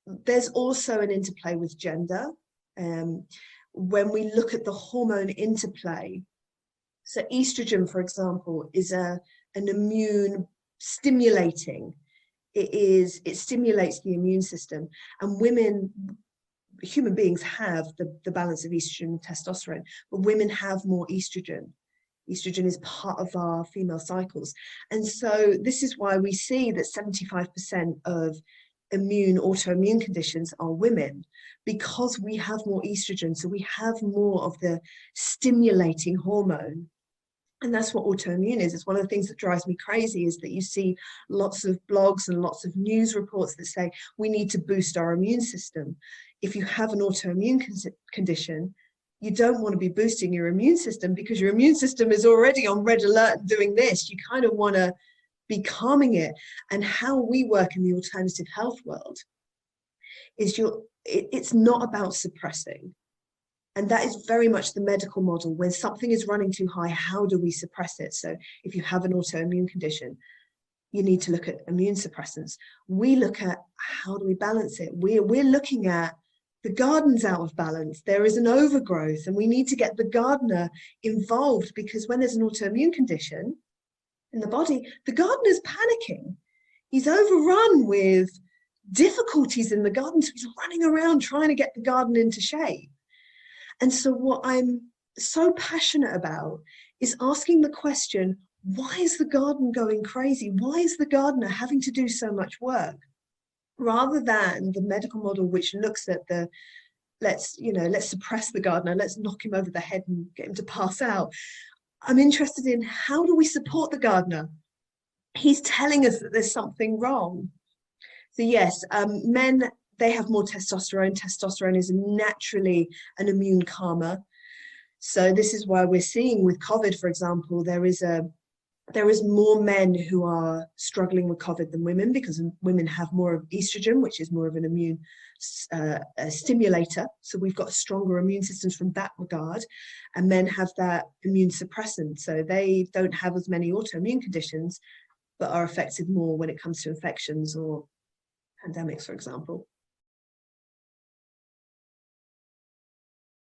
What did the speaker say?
there's also an interplay with gender. When we look at the hormone interplay, so estrogen, for example, is an immune stimulating. It stimulates the immune system, and human beings have the balance of estrogen and testosterone, but women have more estrogen. Estrogen is part of our female cycles. And so this is why we see that 75% of autoimmune conditions are women, because we have more estrogen. So we have more of the stimulating hormone. And that's what autoimmune is. It's one of the things that drives me crazy, is that you see lots of blogs and lots of news reports that say we need to boost our immune system. If you have an autoimmune condition, you don't want to be boosting your immune system, because your immune system is already on red alert and doing this. You kind of want to be calming it. And how we work in the alternative health world is it's not about suppressing. And that is very much the medical model. When something is running too high, how do we suppress it? So if you have an autoimmune condition, you need to look at immune suppressants. We look at how do we balance it. We're looking at the garden's out of balance. There is an overgrowth, and we need to get the gardener involved, because when there's an autoimmune condition in the body, the gardener's panicking. He's overrun with difficulties in the garden, so he's running around trying to get the garden into shape. And so what I'm so passionate about is asking the question, why is the garden going crazy? Why is the gardener having to do so much work? Rather than the medical model, which looks at let's suppress the gardener, let's knock him over the head and get him to pass out. I'm interested in, how do we support the gardener? He's telling us that there's something wrong. So yes, men, they have more testosterone. Testosterone is naturally an immune calmer. So this is why we're seeing with COVID, for example, there is more men who are struggling with COVID than women, because women have more of estrogen, which is more of an immune stimulator. So we've got stronger immune systems from that regard, and men have that immune suppressant. So they don't have as many autoimmune conditions, but are affected more when it comes to infections or pandemics, for example.